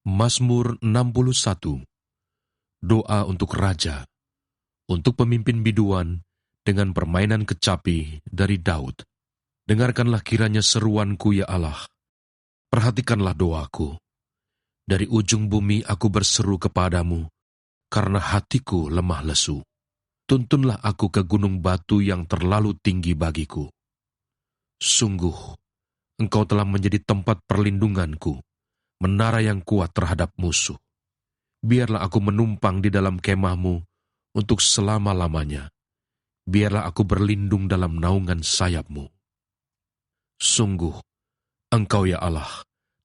Mazmur 61. Doa untuk Raja, untuk pemimpin biduan dengan permainan kecapi dari Daud. Dengarkanlah kiranya seruanku, ya Allah. Perhatikanlah doaku. Dari ujung bumi aku berseru kepadamu, karena hatiku lemah lesu. Tuntunlah aku ke gunung batu yang terlalu tinggi bagiku. Sungguh, Engkau telah menjadi tempat perlindunganku, menara yang kuat terhadap musuh. Biarlah aku menumpang di dalam kemahmu untuk selama-lamanya. Biarlah aku berlindung dalam naungan sayapmu. Sungguh, Engkau ya Allah,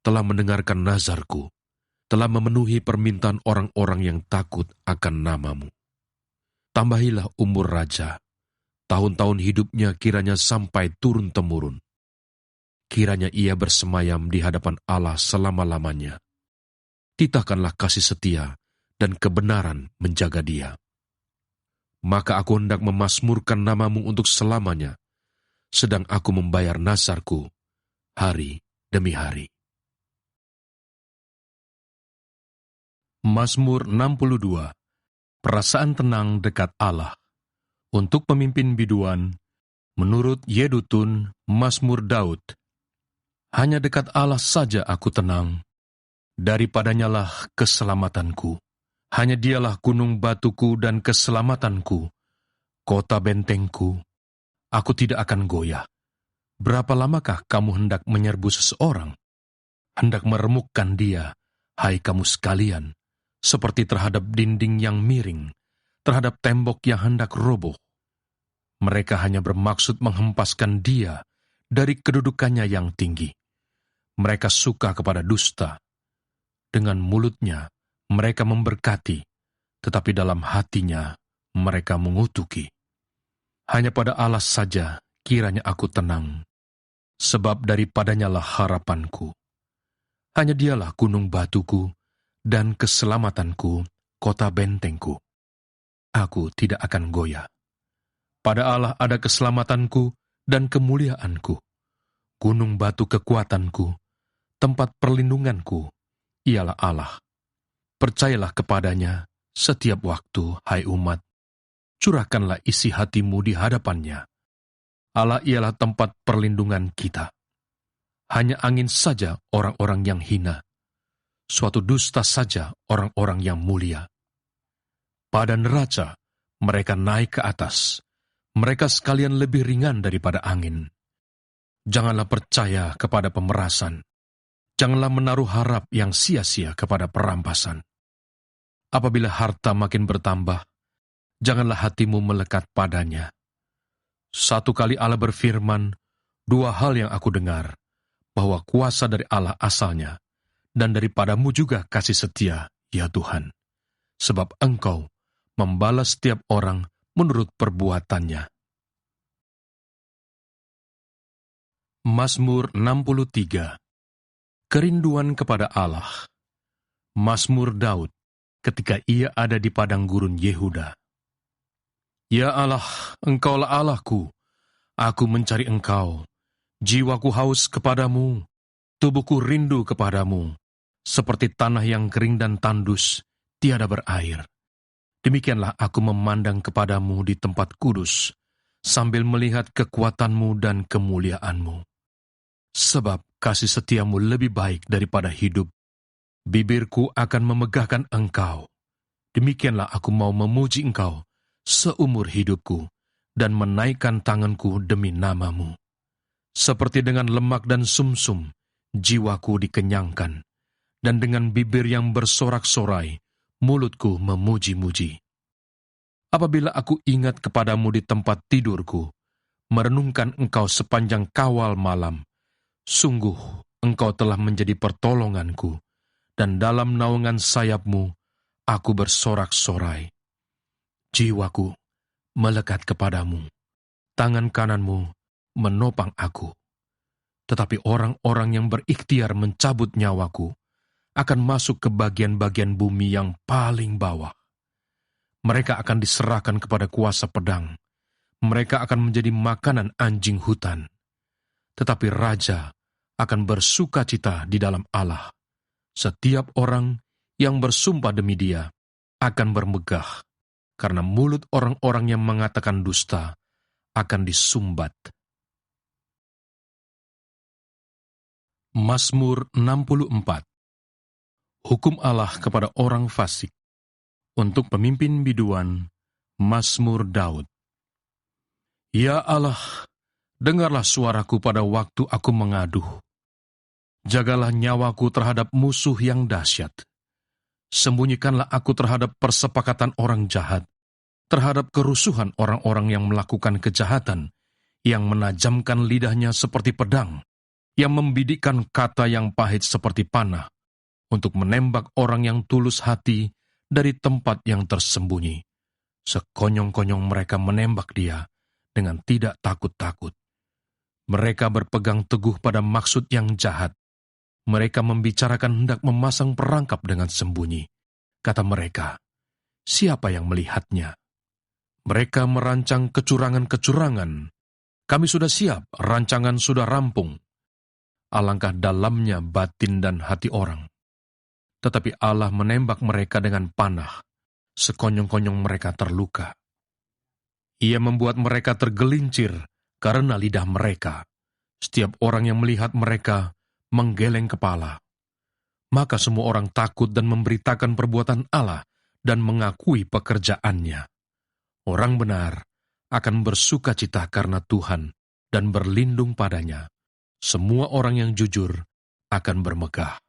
telah mendengarkan nazarku, telah memenuhi permintaan orang-orang yang takut akan namamu. Tambahilah umur raja, tahun-tahun hidupnya kiranya sampai turun-temurun. Kiranya ia bersemayam di hadapan Allah selama-lamanya. Titahkanlah kasih setia dan kebenaran menjaga dia. Maka aku hendak memasmurkan namamu untuk selamanya, sedang aku membayar nazarku hari demi hari. Mazmur 62. Perasaan tenang dekat Allah. Untuk pemimpin biduan, menurut Yedutun, Mazmur Daud. Hanya dekat Allah saja aku tenang, daripadanyalah keselamatanku. Hanya dialah gunung batuku dan keselamatanku, kota bentengku. Aku tidak akan goyah. Berapa lamakah kamu hendak menyerbu seseorang? Hendak meremukkan dia, hai kamu sekalian, seperti terhadap dinding yang miring, terhadap tembok yang hendak roboh. Mereka hanya bermaksud menghempaskan dia dari kedudukannya yang tinggi. Mereka suka kepada dusta. Dengan mulutnya mereka memberkati, tetapi dalam hatinya mereka mengutuki. Hanya pada Allah saja kiranya aku tenang, sebab daripadanyalah harapanku. Hanya dialah gunung batuku dan keselamatanku, kota bentengku. Aku tidak akan goyah. Pada Allah ada keselamatanku dan kemuliaanku. Gunung batu kekuatanku, tempat perlindunganku, ialah Allah. Percayalah kepadanya setiap waktu, hai umat. Curahkanlah isi hatimu di hadapannya. Allah ialah tempat perlindungan kita. Hanya angin saja orang-orang yang hina. Suatu dusta saja orang-orang yang mulia. Pada neraca mereka naik ke atas. Mereka sekalian lebih ringan daripada angin. Janganlah percaya kepada pemerasan. Janganlah menaruh harap yang sia-sia kepada perampasan. Apabila harta makin bertambah, janganlah hatimu melekat padanya. Satu kali Allah berfirman, dua hal yang aku dengar, bahwa kuasa dari Allah asalnya, dan daripadamu juga kasih setia, ya Tuhan. Sebab Engkau membalas setiap orang menurut perbuatannya. Mazmur 63. Kerinduan kepada Allah. Mazmur Daud ketika ia ada di padang gurun Yehuda. Ya Allah, Engkaulah Allahku, aku mencari Engkau. Jiwaku haus kepadamu, tubuhku rindu kepadamu, seperti tanah yang kering dan tandus, tiada berair. Demikianlah aku memandang kepadamu di tempat kudus, sambil melihat kekuatanmu dan kemuliaanmu. Sebab kasih setiamu lebih baik daripada hidup. Bibirku akan memegahkan Engkau. Demikianlah aku mau memuji Engkau seumur hidupku, dan menaikkan tanganku demi namamu. Seperti dengan lemak dan sumsum, jiwaku dikenyangkan, dan dengan bibir yang bersorak-sorai, mulutku memuji-muji. Apabila aku ingat kepadamu di tempat tidurku, merenungkan Engkau sepanjang kawal malam, sungguh Engkau telah menjadi pertolonganku, dan dalam naungan sayapmu, aku bersorak-sorai. Jiwaku melekat kepadamu, tangan kananmu menopang aku. Tetapi orang-orang yang berikhtiar mencabut nyawaku akan masuk ke bagian-bagian bumi yang paling bawah. Mereka akan diserahkan kepada kuasa pedang. Mereka akan menjadi makanan anjing hutan. Tetapi raja akan bersuka cita di dalam Allah. Setiap orang yang bersumpah demi Dia akan bermegah, karena mulut orang-orang yang mengatakan dusta akan disumbat. Mazmur 64. Hukum Allah kepada orang fasik. Untuk pemimpin biduan, Mazmur Daud. Ya Allah, dengarlah suaraku pada waktu aku mengaduh. Jagalah nyawaku terhadap musuh yang dahsyat. Sembunyikanlah aku terhadap persepakatan orang jahat, terhadap kerusuhan orang-orang yang melakukan kejahatan, yang menajamkan lidahnya seperti pedang, yang membidikkan kata yang pahit seperti panah, untuk menembak orang yang tulus hati dari tempat yang tersembunyi. Sekonyong-konyong mereka menembak Dia dengan tidak takut-takut. Mereka berpegang teguh pada maksud yang jahat. Mereka membicarakan hendak memasang perangkap dengan sembunyi. Kata mereka, siapa yang melihatnya? Mereka merancang kecurangan-kecurangan. Kami sudah siap, rancangan sudah rampung. Alangkah dalamnya batin dan hati orang. Tetapi Allah menembak mereka dengan panah, sekonyong-konyong mereka terluka. Ia membuat mereka tergelincir karena lidah mereka. Setiap orang yang melihat mereka menggeleng kepala. Maka semua orang takut dan memberitakan perbuatan Allah dan mengakui pekerjaannya. Orang benar akan bersuka cita karena Tuhan dan berlindung padanya. Semua orang yang jujur akan bermegah.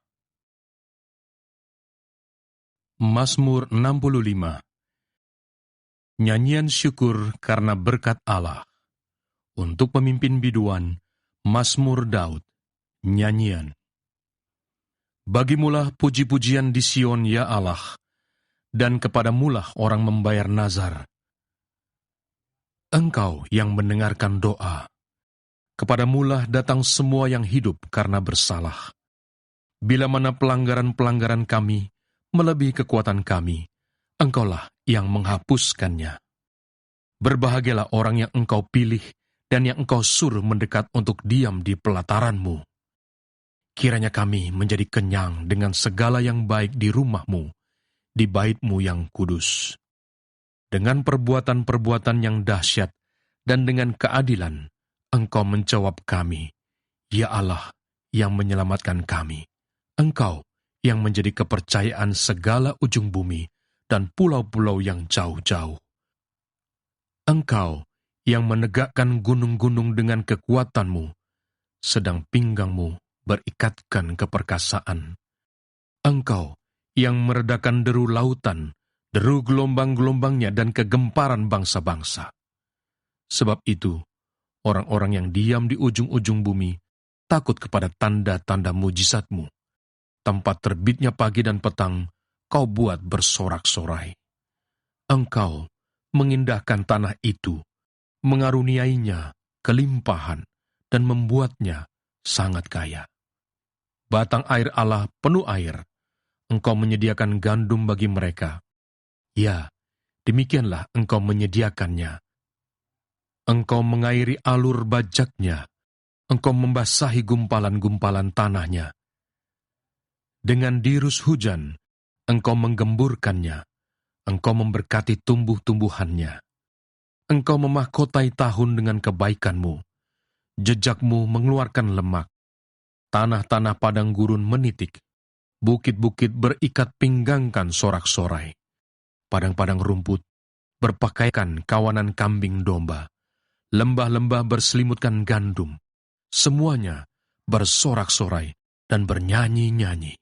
Mazmur 65. Nyanyian syukur karena berkat Allah. Untuk pemimpin biduan, Mazmur Daud. Nyanyian. Bagimulah puji-pujian di Sion, ya Allah, dan kepadamulah orang membayar nazar. Engkau yang mendengarkan doa. Kepadamulah datang semua yang hidup karena bersalah. Bila mana pelanggaran-pelanggaran kami melebihi kekuatan kami, Engkaulah yang menghapuskannya. Berbahagialah orang yang Engkau pilih dan yang Engkau suruh mendekat untuk diam di pelataran-Mu. Kiranya kami menjadi kenyang dengan segala yang baik di rumah-Mu, di bait-Mu yang kudus. Dengan perbuatan-perbuatan yang dahsyat dan dengan keadilan, Engkau menjawab kami, ya Allah yang menyelamatkan kami. Engkau yang menjadi kepercayaan segala ujung bumi dan pulau-pulau yang jauh-jauh. Engkau yang menegakkan gunung-gunung dengan kekuatan-Mu, sedang pinggang-Mu berikatkan keperkasaan. Engkau yang meredakan deru lautan, deru gelombang-gelombangnya dan kegemparan bangsa-bangsa. Sebab itu, orang-orang yang diam di ujung-ujung bumi takut kepada tanda-tanda mujizat-Mu. Tempat terbitnya pagi dan petang, Kau buat bersorak-sorai. Engkau mengindahkan tanah itu, mengaruniainya kelimpahan, dan membuatnya sangat kaya. Batang air Allah penuh air, Engkau menyediakan gandum bagi mereka. Ya, demikianlah Engkau menyediakannya. Engkau mengairi alur bajaknya, Engkau membasahi gumpalan-gumpalan tanahnya. Dengan dirus hujan, Engkau menggemburkannya, Engkau memberkati tumbuh-tumbuhannya. Engkau memahkotai tahun dengan kebaikan-Mu, jejak-Mu mengeluarkan lemak. Tanah-tanah padang gurun menitik, bukit-bukit berikat pinggangkan sorak-sorai. Padang-padang rumput berpakaikan kawanan kambing domba. Lembah-lembah berselimutkan gandum. Semuanya bersorak-sorai dan bernyanyi-nyanyi.